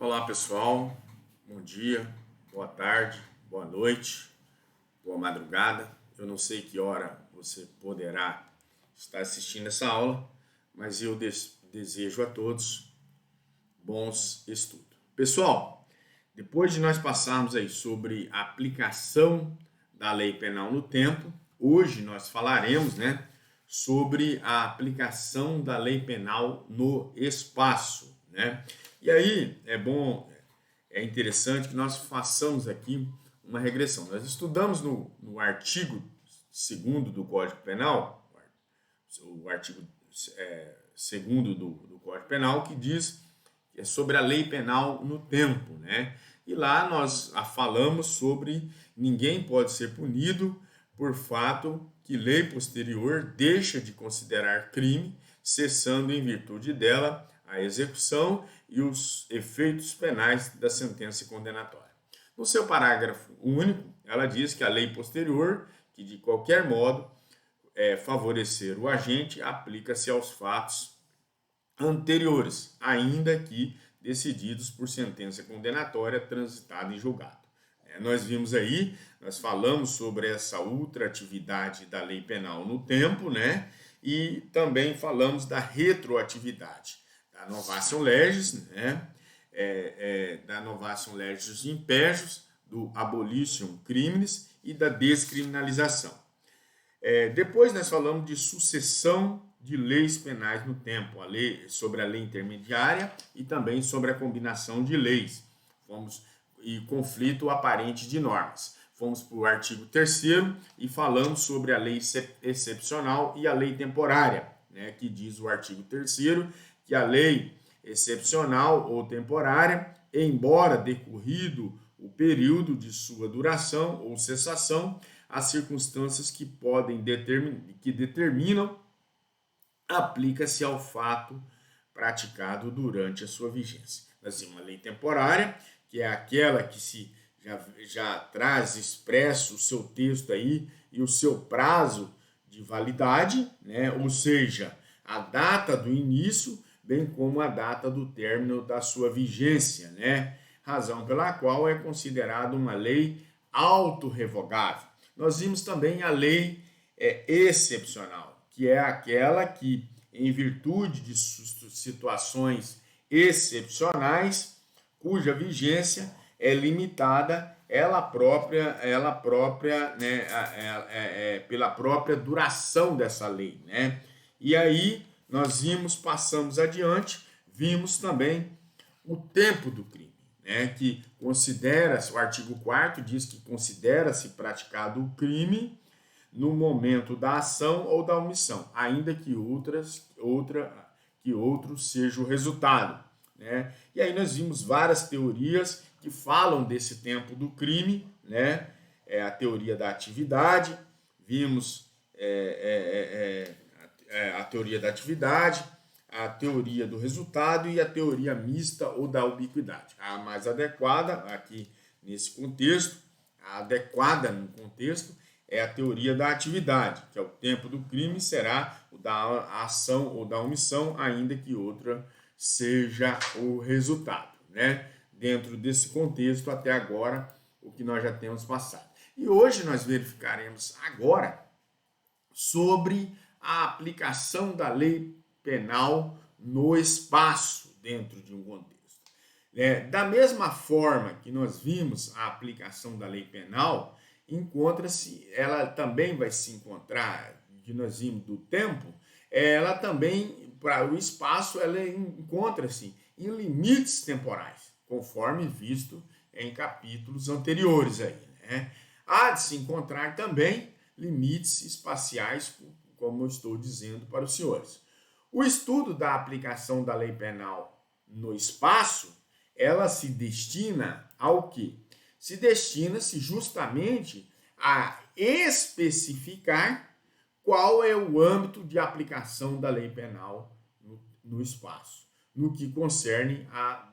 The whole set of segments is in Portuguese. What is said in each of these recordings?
Olá pessoal, bom dia, boa tarde, boa noite, boa madrugada. Eu não sei que hora você poderá estar assistindo essa aula, mas eu desejo a todos bons estudos. Pessoal, depois de nós passarmos aí sobre a aplicação da lei penal no tempo, hoje nós falaremos, sobre a aplicação da lei penal no espaço, E aí é interessante que nós façamos aqui uma regressão. Nós estudamos no artigo 2º do Código Penal, o artigo 2º do Código Penal, que diz sobre a lei penal no tempo, E lá nós falamos sobre ninguém pode ser punido por fato que lei posterior deixa de considerar crime, cessando em virtude dela a execução e os efeitos penais da sentença condenatória. No seu parágrafo único, ela diz que a lei posterior, que de qualquer modo favorecer o agente, aplica-se aos fatos anteriores, ainda que decididos por sentença condenatória transitada em julgado. Nós vimos aí, nós falamos sobre essa ultratividade da lei penal no tempo, E também falamos da retroatividade, da novatio legis, da novatio legis impejus, do abolitium criminis e da descriminalização. Depois nós falamos de sucessão de leis penais no tempo, sobre a lei intermediária e também sobre a combinação de leis. E conflito aparente de normas. Fomos para o artigo 3º e falamos sobre a lei excepcional e a lei temporária, que diz o artigo 3º que a lei excepcional ou temporária, embora decorrido o período de sua duração ou cessação, as circunstâncias que determinam, aplica-se ao fato praticado durante a sua vigência. Assim, uma lei temporária, que é aquela que já traz expresso o seu texto aí e o seu prazo de validade, Ou seja, a data do início, bem como a data do término da sua vigência, Razão pela qual é considerada uma lei autorrevogável. Nós vimos também a lei excepcional, que é aquela que, em virtude de situações excepcionais, cuja vigência é limitada pela própria duração dessa lei, E aí nós passamos adiante, vimos também o tempo do crime, que considera-se, o artigo 4º diz que considera-se praticado o crime no momento da ação ou da omissão, ainda que outro seja o resultado, E aí nós vimos várias teorias que falam desse tempo do crime, A teoria da atividade, vimos a teoria da atividade, a teoria do resultado e a teoria mista ou da ubiquidade. A mais adequada aqui nesse contexto, é a teoria da atividade, que é o tempo do crime será o da ação ou da omissão, ainda que outra seja o resultado, Dentro desse contexto, até agora, o que nós já temos passado. E hoje nós verificaremos agora sobre a aplicação da lei penal no espaço dentro de um contexto. Da mesma forma que nós vimos a aplicação da lei penal, ela também vai se encontrar, que nós vimos do tempo, ela também, para o espaço, ela encontra-se em limites temporais, conforme visto em capítulos anteriores aí, Há de se encontrar também limites espaciais, como eu estou dizendo para os senhores. O estudo da aplicação da lei penal no espaço, ela se destina ao quê? Se destina-se justamente a especificar qual é o âmbito de aplicação da lei penal no espaço, no que concerne a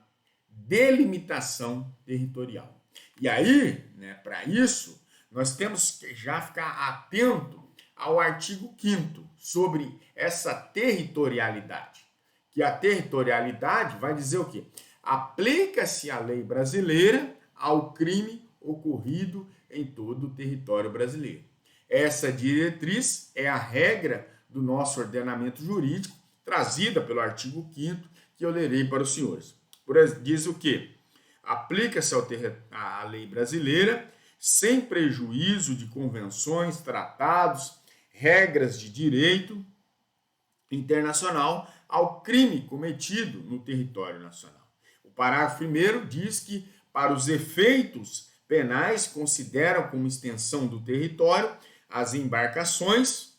delimitação territorial. E aí, para isso, nós temos que já ficar atento ao artigo 5º sobre essa territorialidade, que a territorialidade vai dizer o quê? aplica-se a lei brasileira ao crime ocorrido em todo o território brasileiro. Essa diretriz é a regra do nosso ordenamento jurídico, trazida pelo artigo 5º, que eu lerei para os senhores. Diz o quê? Aplica-se à lei brasileira sem prejuízo de convenções, tratados, regras de direito internacional ao crime cometido no território nacional. O parágrafo 1º diz que, para os efeitos penais, consideram como extensão do território as embarcações,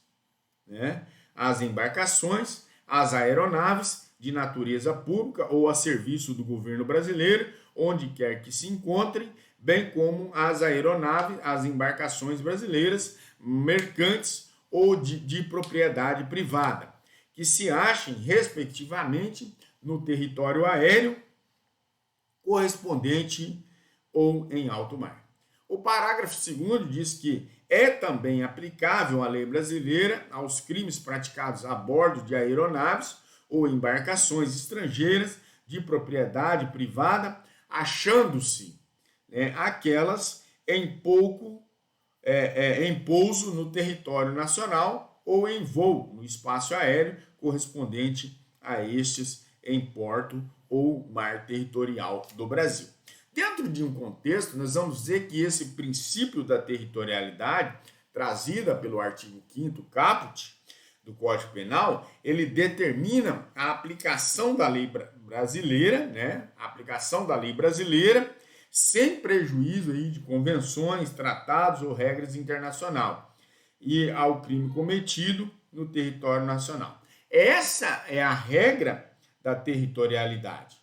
as aeronaves de natureza pública ou a serviço do governo brasileiro, onde quer que se encontrem, bem como as aeronaves, as embarcações brasileiras, mercantes ou de propriedade privada, que se achem, respectivamente, no território aéreo correspondente ou em alto mar. O parágrafo 2º diz que é também aplicável a lei brasileira aos crimes praticados a bordo de aeronaves ou embarcações estrangeiras de propriedade privada, achando-se aquelas em pouso no território nacional ou em voo no espaço aéreo correspondente a estes em porto ou mar territorial do Brasil. Dentro de um contexto, nós vamos dizer que esse princípio da territorialidade, trazida pelo artigo 5º caput do Código Penal, ele determina a aplicação da lei brasileira, a sem prejuízo aí de convenções, tratados ou regras internacionais e ao crime cometido no território nacional. Essa é a regra da territorialidade,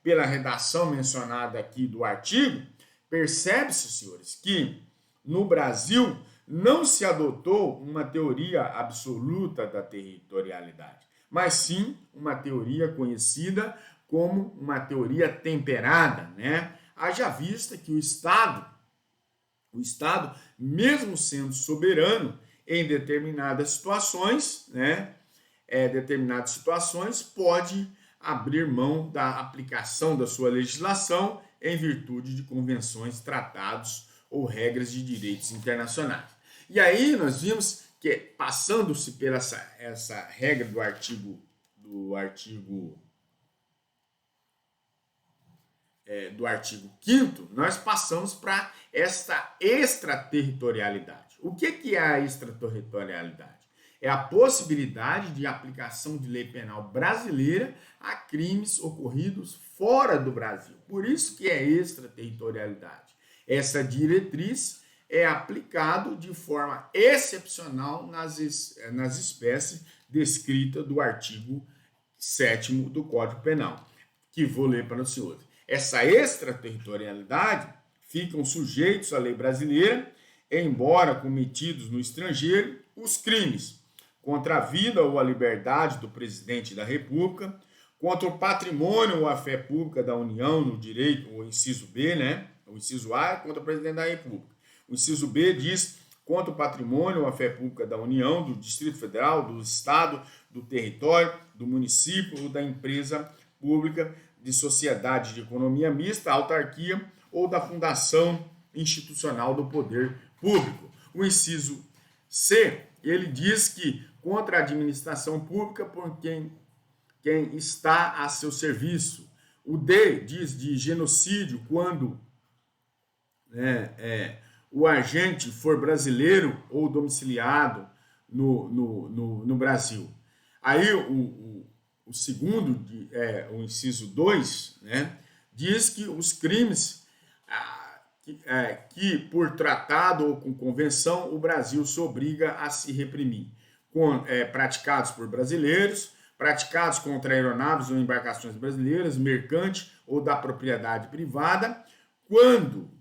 Pela redação mencionada aqui do artigo, percebe-se, senhores, que no Brasil não se adotou uma teoria absoluta da territorialidade, mas sim uma teoria conhecida como uma teoria temperada, Haja vista que o Estado, mesmo sendo soberano em determinadas situações, pode abrir mão da aplicação da sua legislação em virtude de convenções, tratados ou regras de direitos internacionais. E aí nós vimos que, passando-se pela essa regra do artigo 5º, nós passamos para esta extraterritorialidade. O que é a extraterritorialidade? É a possibilidade de aplicação de lei penal brasileira a crimes ocorridos fora do Brasil. Por isso que é extraterritorialidade. Essa diretriz é aplicada de forma excepcional nas espécies descritas do artigo 7º do Código Penal, que vou ler para os senhores. Essa extraterritorialidade ficam sujeitos à lei brasileira, embora cometidos no estrangeiro, os crimes contra a vida ou a liberdade do presidente da República, contra o patrimônio ou a fé pública da União no direito, o inciso B, O inciso A é contra o presidente da República. O inciso B diz contra o patrimônio ou a fé pública da União, do Distrito Federal, do Estado, do território, do município ou da empresa pública, de sociedade de economia mista, autarquia ou da fundação institucional do poder público. O inciso C, ele diz que contra a administração pública por quem está a seu serviço. O D diz de genocídio quando o agente for brasileiro ou domiciliado no Brasil. Aí o segundo, o inciso 2, diz que os crimes que por tratado ou com convenção o Brasil se obriga a se reprimir, praticados por brasileiros, praticados contra aeronaves ou embarcações brasileiras, mercante ou da propriedade privada, quando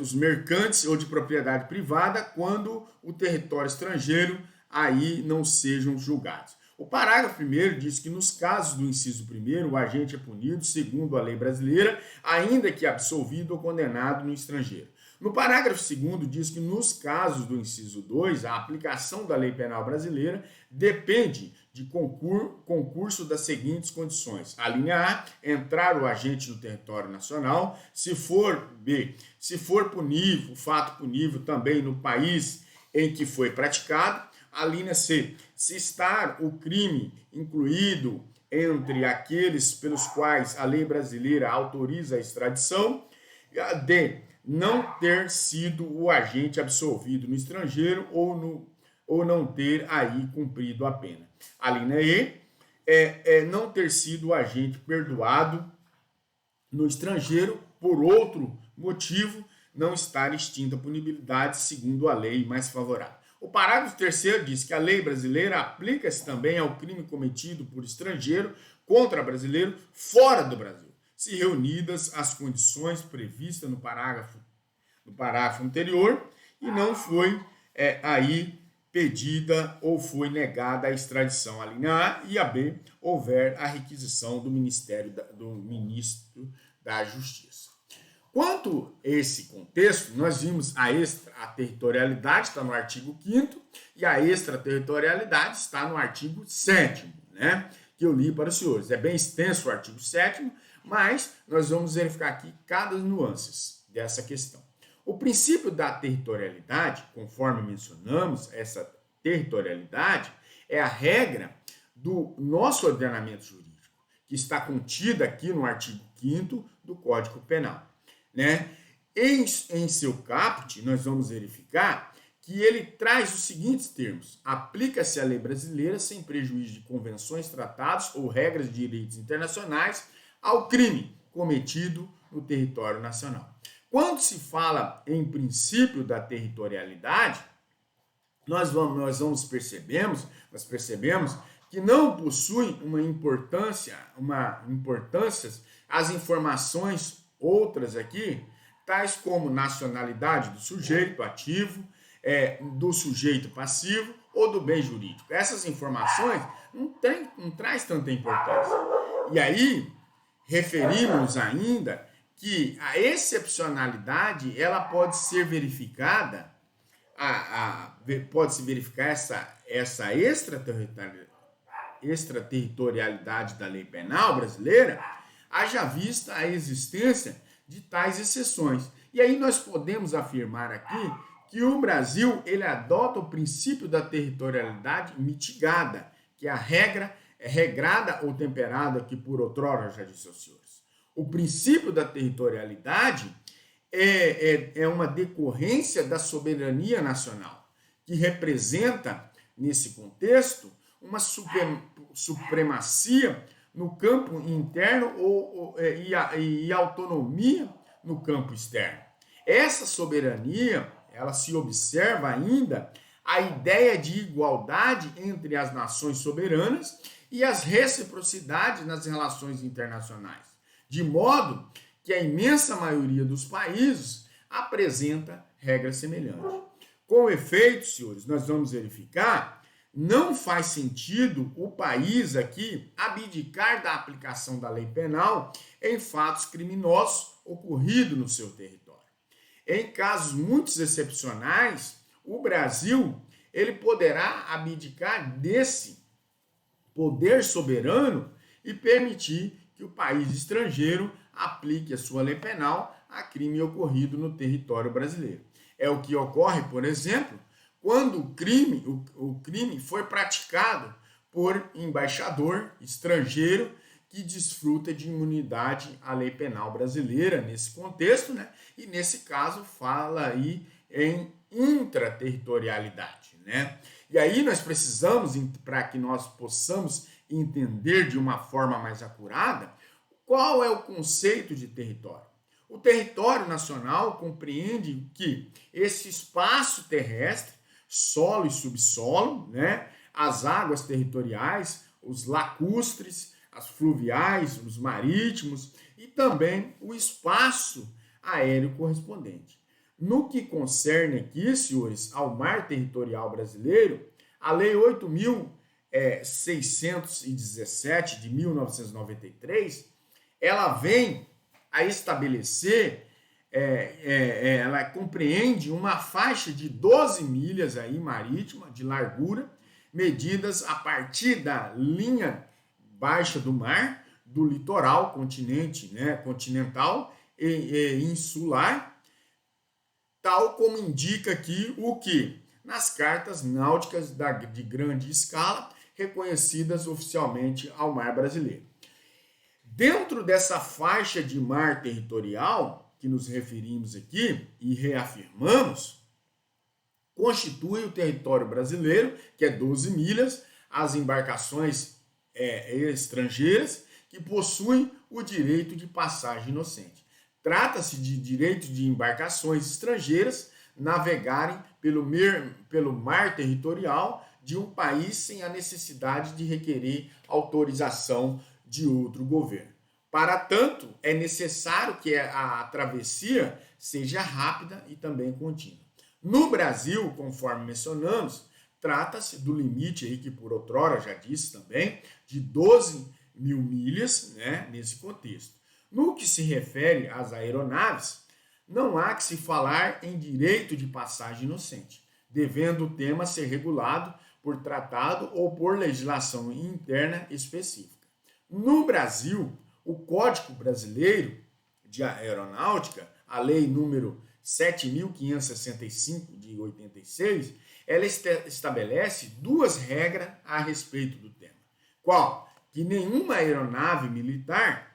os mercantes ou de propriedade privada, quando o território estrangeiro aí não sejam julgados. O parágrafo 1º diz que nos casos do inciso 1º, o agente é punido segundo a lei brasileira, ainda que absolvido ou condenado no estrangeiro. No parágrafo 2º diz que nos casos do inciso 2, a aplicação da lei penal brasileira depende de concurso das seguintes condições. A linha A, entrar o agente no território nacional. Se for B, se for punível, o fato punível também no país em que foi praticado. A linha C, se estar o crime incluído entre aqueles pelos quais a lei brasileira autoriza a extradição. E a D, não ter sido o agente absolvido no estrangeiro ou não ter aí cumprido a pena. A linha E não ter sido o agente perdoado no estrangeiro por outro motivo, não estar extinta a punibilidade segundo a lei mais favorável. O parágrafo 3º diz que a lei brasileira aplica-se também ao crime cometido por estrangeiro contra brasileiro fora do Brasil, se reunidas as condições previstas no parágrafo anterior e não foi aí pedida ou foi negada a extradição, a linha A, e a B, houver a requisição do ministro da Justiça. Quanto a esse contexto, nós vimos a extraterritorialidade, está no artigo 5º, e a extraterritorialidade está no artigo 7º, né? Que eu li para os senhores. É bem extenso o artigo 7º, mas nós vamos verificar aqui cada nuances dessa questão. O princípio da territorialidade, conforme mencionamos, essa territorialidade é a regra do nosso ordenamento jurídico, que está contida aqui no artigo 5º do Código Penal. Né? Em seu caput, nós vamos verificar que ele traz os seguintes termos: aplica-se a lei brasileira sem prejuízo de convenções, tratados ou regras de direitos internacionais ao crime cometido no território nacional. Quando se fala em princípio da territorialidade, nós percebemos que não possui uma importância as informações outras aqui, tais como nacionalidade do sujeito ativo, do sujeito passivo ou do bem jurídico. Essas informações não traz tanta importância. E aí, referimos ainda que a excepcionalidade ela pode ser verificada, pode-se verificar essa extraterritorialidade da lei penal brasileira, haja vista a existência de tais exceções. E aí nós podemos afirmar aqui que o Brasil ele adota o princípio da territorialidade mitigada, que é a regra regrada ou temperada, que por outrora já disse aos senhores. O princípio da territorialidade é uma decorrência da soberania nacional, que representa, nesse contexto, uma supremacia no campo interno e autonomia no campo externo. Essa soberania, ela se observa ainda a ideia de igualdade entre as nações soberanas e as reciprocidades nas relações internacionais, de modo que a imensa maioria dos países apresenta regras semelhantes. Com efeito, senhores, nós vamos verificar, não faz sentido o país aqui abdicar da aplicação da lei penal em fatos criminosos ocorridos no seu território. Em casos muito excepcionais, o Brasil ele poderá abdicar desse poder soberano e permitir que o país estrangeiro aplique a sua lei penal a crime ocorrido no território brasileiro. É o que ocorre, por exemplo, quando o crime foi praticado por embaixador estrangeiro que desfruta de imunidade à lei penal brasileira nesse contexto, né? E nesse caso fala aí em intraterritorialidade, né? E aí nós precisamos, para que nós possamos entender de uma forma mais acurada, qual é o conceito de território. O território nacional compreende que esse espaço terrestre, solo e subsolo, né, as águas territoriais, os lacustres, as fluviais, os marítimos e também o espaço aéreo correspondente. No que concerne aqui, senhores, ao mar territorial brasileiro, a Lei 8.617 de 1993, ela vem a estabelecer ela compreende uma faixa de 12 milhas aí marítima de largura, medidas a partir da linha baixa do mar, do litoral, continente, né, continental e insular, tal como indica aqui o que? Nas cartas náuticas de grande escala, reconhecidas oficialmente ao mar brasileiro. Dentro dessa faixa de mar territorial, que nos referimos aqui e reafirmamos, constitui o território brasileiro, que é 12 milhas, as embarcações estrangeiras que possuem o direito de passagem inocente. Trata-se de direito de embarcações estrangeiras navegarem pelo mar territorial de um país sem a necessidade de requerer autorização de outro governo. Para tanto, é necessário que a travessia seja rápida e também contínua. No Brasil, conforme mencionamos, trata-se do limite aí que por outrora já disse também, de 12 mil milhas, né, nesse contexto. No que se refere às aeronaves, não há que se falar em direito de passagem inocente, devendo o tema ser regulado por tratado ou por legislação interna específica. No Brasil, o Código Brasileiro de Aeronáutica, a Lei número 7.565 de 86, ela estabelece duas regras a respeito do tema. Qual? Que nenhuma aeronave militar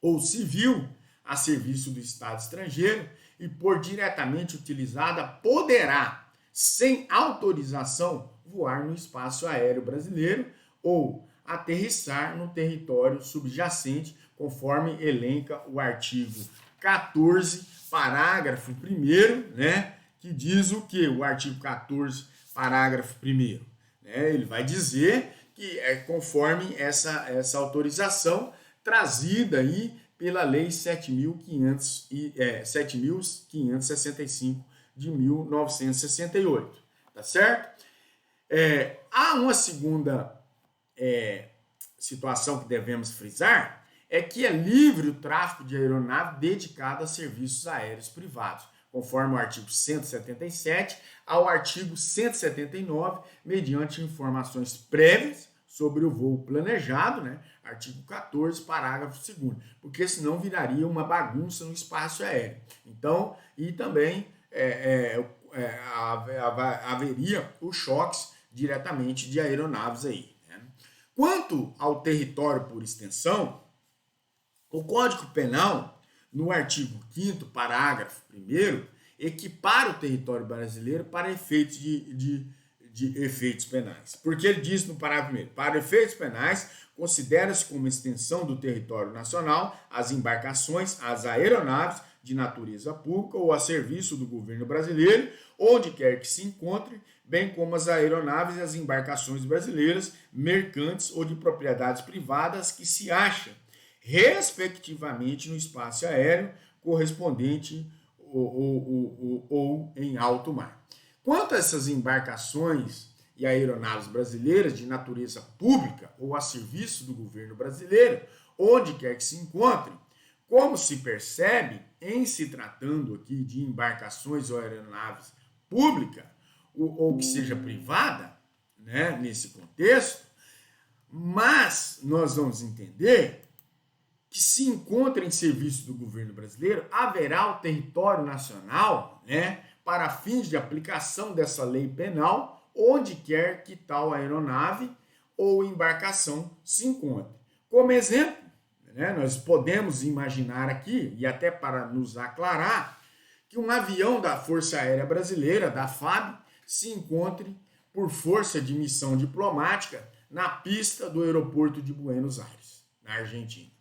ou civil a serviço do Estado estrangeiro e por diretamente utilizada poderá, sem autorização, voar no espaço aéreo brasileiro ou aterrissar no território subjacente, conforme elenca o artigo 14, parágrafo 1º, né, que diz o que? O artigo 14, parágrafo 1º. Né, ele vai dizer que é conforme essa autorização trazida aí pela Lei 7.565 de 1968, tá certo? Há uma segunda situação que devemos frisar, é que é livre o tráfego de aeronave dedicada a serviços aéreos privados, conforme o artigo 177 ao artigo 179, mediante informações prévias sobre o voo planejado, né? Artigo 14, parágrafo 2º, porque senão viraria uma bagunça no espaço aéreo. Então, e também haveria os choques diretamente de aeronaves aí. Né? Quanto ao território por extensão, o Código Penal, no artigo 5º, parágrafo 1º, equipara o território brasileiro para efeitos de efeitos penais. Porque ele diz no parágrafo 1º, para efeitos penais, considera-se como extensão do território nacional as embarcações, as aeronaves de natureza pública ou a serviço do governo brasileiro, onde quer que se encontre, bem como as aeronaves e as embarcações brasileiras, mercantes ou de propriedades privadas que se acham, respectivamente, no espaço aéreo correspondente ou em alto mar. Quanto a essas embarcações e aeronaves brasileiras de natureza pública ou a serviço do governo brasileiro, onde quer que se encontrem, como se percebe, em se tratando aqui de embarcações ou aeronaves públicas ou que seja privada, né, nesse contexto, mas nós vamos entender que se encontra em serviço do governo brasileiro, haverá o território nacional, né, para fins de aplicação dessa lei penal, onde quer que tal aeronave ou embarcação se encontre. Como exemplo, né, nós podemos imaginar aqui, e até para nos aclarar, que um avião da Força Aérea Brasileira, da FAB, se encontre por força de missão diplomática na pista do aeroporto de Buenos Aires, na Argentina.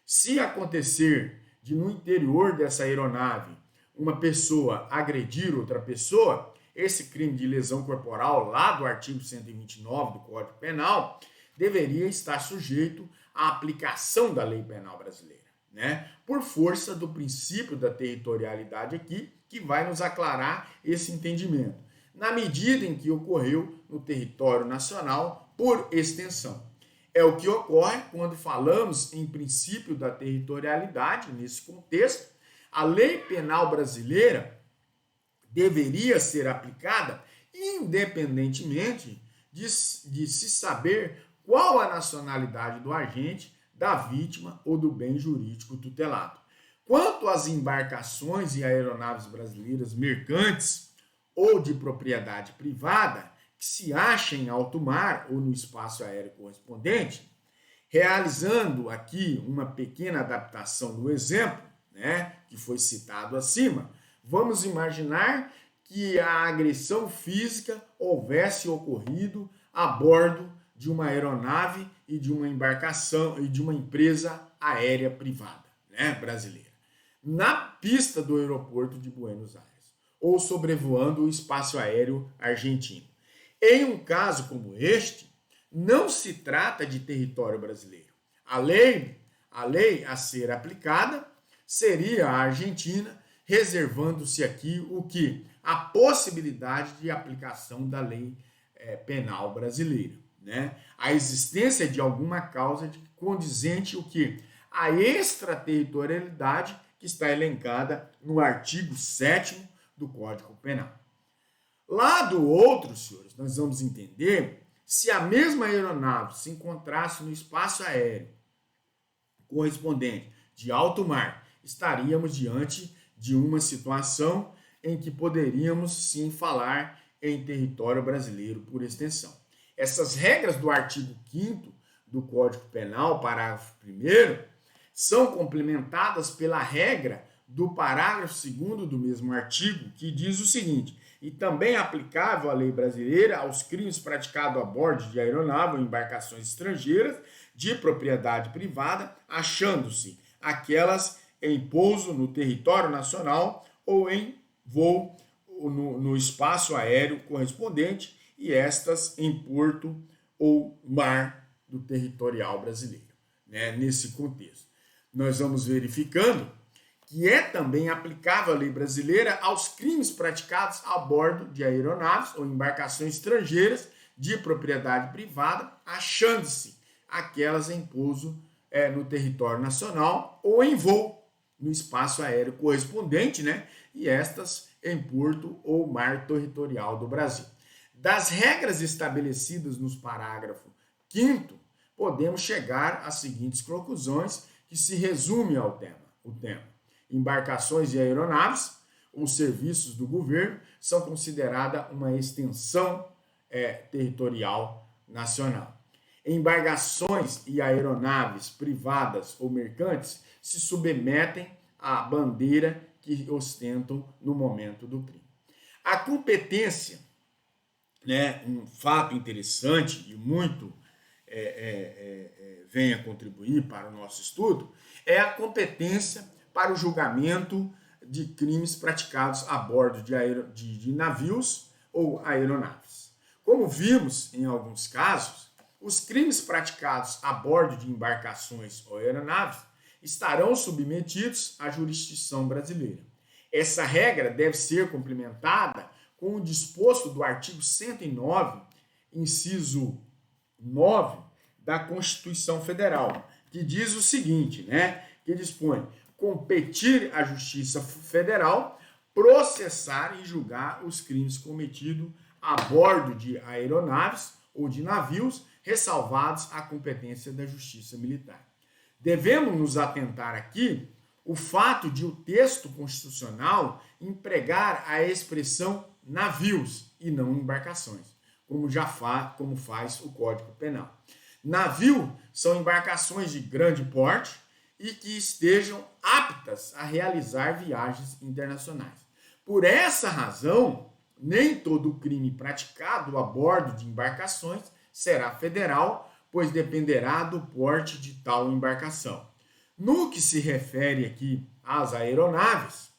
Se acontecer de no interior dessa aeronave uma pessoa agredir outra pessoa, esse crime de lesão corporal lá do artigo 129 do Código Penal deveria estar sujeito à aplicação da lei penal brasileira, né? Por força do princípio da territorialidade aqui, que vai nos aclarar esse entendimento, na medida em que ocorreu no território nacional por extensão. É o que ocorre quando falamos em princípio da territorialidade, nesse contexto, A lei penal brasileira deveria ser aplicada independentemente de se saber qual a nacionalidade do agente, da vítima ou do bem jurídico tutelado. Quanto às embarcações e aeronaves brasileiras mercantes ou de propriedade privada que se achem em alto mar ou no espaço aéreo correspondente, realizando aqui uma pequena adaptação do exemplo, né, que foi citado acima, vamos imaginar que a agressão física houvesse ocorrido a bordo de uma aeronave e de uma embarcação e de uma empresa aérea privada, né, brasileira, na pista do aeroporto de Buenos Aires ou sobrevoando o espaço aéreo argentino. Em um caso como este, não se trata de território brasileiro. A lei a ser aplicada seria a Argentina, reservando-se aqui o que? A possibilidade de aplicação da lei penal brasileira, né? A existência de alguma causa condizente o que? A extraterritorialidade que está elencada no artigo 7º do Código Penal. Lá do outro, senhores, nós vamos entender se a mesma aeronave se encontrasse no espaço aéreo correspondente de alto mar, estaríamos diante de uma situação em que poderíamos sim falar em território brasileiro por extensão. Essas regras do artigo 5º do Código Penal, parágrafo 1º, são complementadas pela regra do parágrafo 2º do mesmo artigo, que diz o seguinte: e também aplicável à lei brasileira aos crimes praticados a bordo de aeronave ou embarcações estrangeiras de propriedade privada, achando-se aquelas em pouso no território nacional ou em voo no espaço aéreo correspondente e estas em porto ou mar do territorial brasileiro, né? Nesse contexto, nós vamos verificando que é também aplicável a lei brasileira aos crimes praticados a bordo de aeronaves ou embarcações estrangeiras de propriedade privada, achando-se aquelas em pouso no território nacional ou em voo no espaço aéreo correspondente, né? E estas em porto ou mar territorial do Brasil. Das regras estabelecidas nos parágrafo 5º, podemos chegar às seguintes conclusões que se resume ao tema. Embarcações e aeronaves ou serviços do governo são consideradas uma extensão territorial nacional. Embarcações e aeronaves privadas ou mercantes se submetem à bandeira que ostentam no momento do crime. A competência, né, um fato interessante e muito vem a contribuir para o nosso estudo, é a competência para o julgamento de crimes praticados a bordo de navios ou aeronaves. Como vimos em alguns casos, os crimes praticados a bordo de embarcações ou aeronaves estarão submetidos à jurisdição brasileira. Essa regra deve ser complementada com o disposto do artigo 109, inciso 9 da Constituição Federal, que diz o seguinte, né? Que dispõe: competir à Justiça Federal processar e julgar os crimes cometidos a bordo de aeronaves ou de navios, ressalvados a competência da Justiça Militar. Devemos nos atentar aqui o fato de o texto constitucional empregar a expressão navios e não embarcações, como faz o Código Penal. Navio são embarcações de grande porte e que estejam aptas a realizar viagens internacionais. Por essa razão, nem todo crime praticado a bordo de embarcações será federal, pois dependerá do porte de tal embarcação. No que se refere aqui às aeronaves,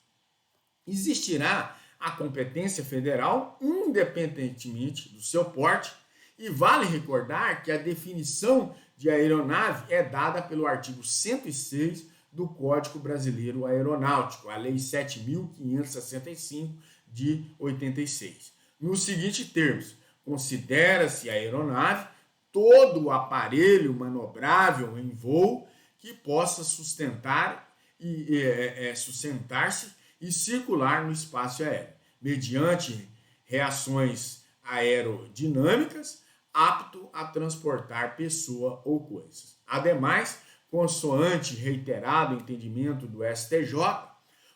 existirá a competência federal independentemente do seu porte, e vale recordar que a definição de aeronave é dada pelo artigo 106 do Código Brasileiro Aeronáutico, a Lei 7.565 de 86. Nos seguintes termos: considera-se a aeronave todo o aparelho manobrável em voo que possa sustentar sustentar-se e circular no espaço aéreo, mediante reações aerodinâmicas, apto a transportar pessoa ou coisas. Ademais, consoante reiterado entendimento do STJ,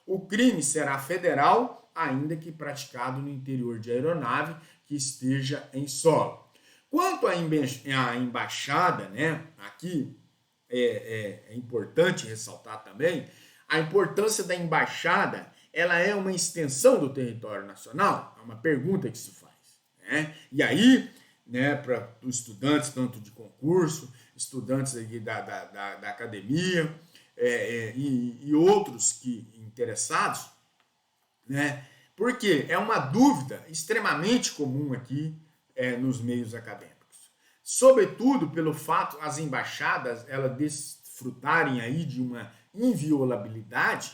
o crime será federal, ainda que praticado no interior de aeronave que esteja em solo. Quanto à embaixada, né, aqui é importante ressaltar também a importância da embaixada. Ela é uma extensão do território nacional? É uma pergunta que se faz, né? E aí, né, para os estudantes, tanto de concurso, estudantes aqui da academia e outros interessados, né? Porque é uma dúvida extremamente comum aqui nos meios acadêmicos. Sobretudo pelo fato as embaixadas elas desfrutarem aí de uma inviolabilidade.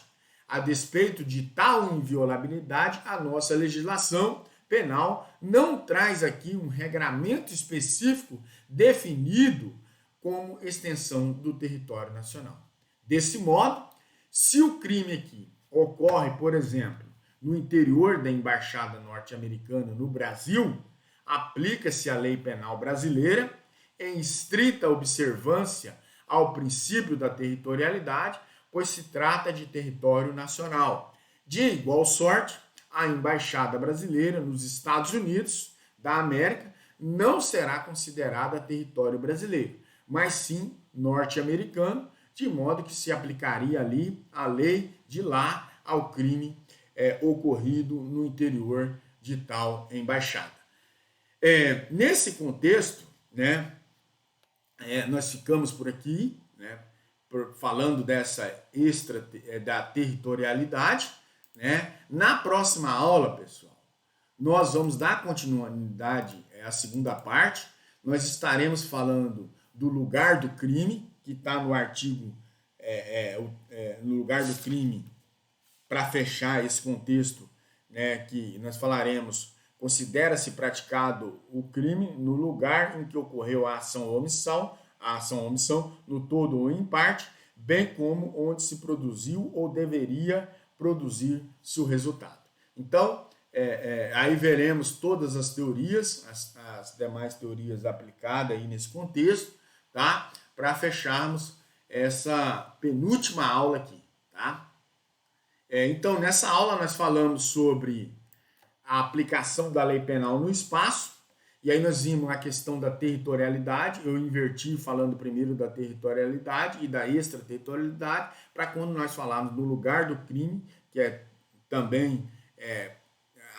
A despeito de tal inviolabilidade, a nossa legislação penal não traz aqui um regramento específico definido como extensão do território nacional. Desse modo, se o crime aqui ocorre, por exemplo, no interior da embaixada norte-americana no Brasil, aplica-se a lei penal brasileira em estrita observância ao princípio da territorialidade, pois se trata de território nacional. De igual sorte, a embaixada brasileira nos Estados Unidos da América não será considerada território brasileiro, mas sim norte-americano, de modo que se aplicaria ali a lei de lá ao crime ocorrido no interior de tal embaixada. Nesse contexto, né, nós ficamos por aqui, né, falando dessa da territorialidade, né? Na próxima aula, pessoal, nós vamos dar continuidade à segunda parte. Nós estaremos falando do lugar do crime, que está no artigo, no lugar do crime, para fechar esse contexto, né, que nós falaremos, considera-se praticado o crime no lugar em que ocorreu a ação ou omissão, no todo ou em parte, bem como onde se produziu ou deveria produzir seu resultado. Então, aí veremos todas as teorias, as demais teorias aplicadas aí nesse contexto, tá? Para fecharmos essa penúltima aula aqui, tá? Então, nessa aula nós falamos sobre a aplicação da lei penal no espaço, e aí nós vimos a questão da territorialidade. Eu inverti falando primeiro da territorialidade e da extraterritorialidade, para quando nós falarmos do lugar do crime, que também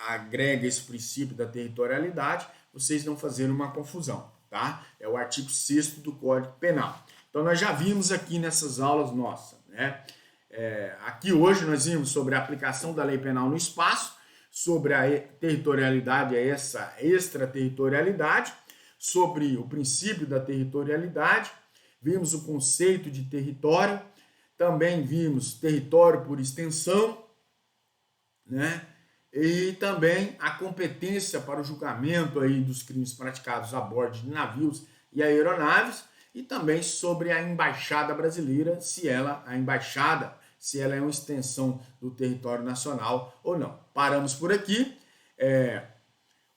agrega esse princípio da territorialidade, vocês não fazerem uma confusão, tá? É o artigo 6º do Código Penal. Então nós já vimos aqui nessas aulas nossas, né? Aqui hoje nós vimos sobre a aplicação da lei penal no espaço, sobre a territorialidade, essa extraterritorialidade, sobre o princípio da territorialidade, vimos o conceito de território, também vimos território por extensão, né? E também a competência para o julgamento aí dos crimes praticados a bordo de navios e aeronaves, e também sobre a embaixada brasileira, se ela é uma extensão do território nacional ou não. Paramos por aqui.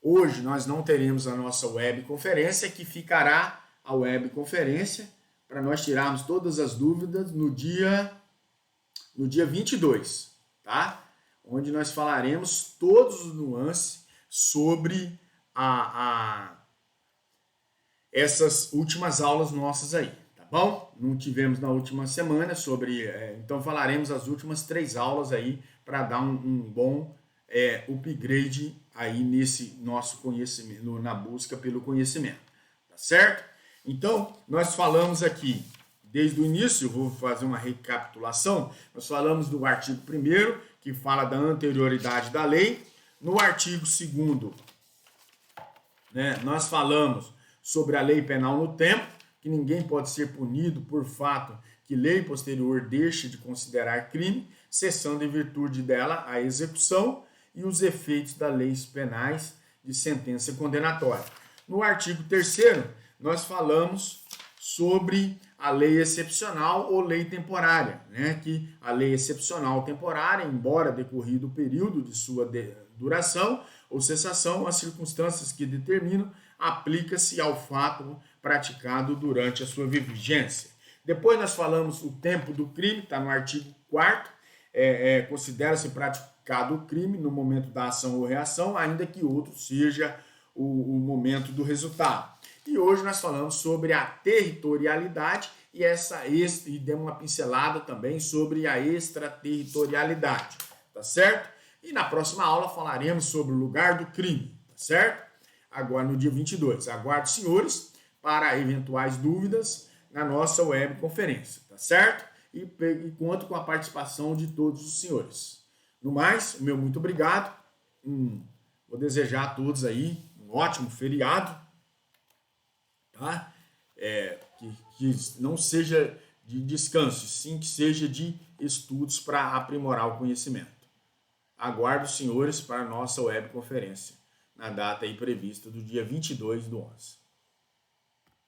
Hoje nós não teremos a nossa webconferência, que ficará a webconferência para nós tirarmos todas as dúvidas no dia 22, tá? Onde nós falaremos todos os nuances sobre essas últimas aulas nossas aí. Bom, não tivemos na última semana então falaremos as últimas 3 aulas aí para dar um bom upgrade aí nesse nosso conhecimento, na busca pelo conhecimento, tá certo? Então, nós falamos aqui, desde o início, eu vou fazer uma recapitulação, nós falamos do artigo 1º, que fala da anterioridade da lei. No artigo 2º, né, nós falamos sobre a lei penal no tempo, que ninguém pode ser punido por fato que lei posterior deixe de considerar crime, cessando em virtude dela a execução e os efeitos das leis penais de sentença condenatória. No artigo 3º, nós falamos sobre a lei excepcional ou lei temporária, né? Que a lei excepcional temporária, embora decorrido o período de sua duração ou cessação, as circunstâncias que determinam, aplica-se ao fato praticado durante a sua vigência. Depois nós falamos o tempo do crime, está no artigo 4º, considera-se praticado o crime no momento da ação ou reação, ainda que outro seja o momento do resultado. E hoje nós falamos sobre a territorialidade e demos uma pincelada também sobre a extraterritorialidade, tá certo? E na próxima aula falaremos sobre o lugar do crime, tá certo? Agora no dia 22. Aguardo os senhores para eventuais dúvidas na nossa webconferência, tá certo? E conto com a participação de todos os senhores. No mais, o meu muito obrigado. Vou desejar a todos aí um ótimo feriado, tá? Que não seja de descanso, sim que seja de estudos para aprimorar o conhecimento. Aguardo os senhores para a nossa webconferência, na data aí prevista do dia 22/11.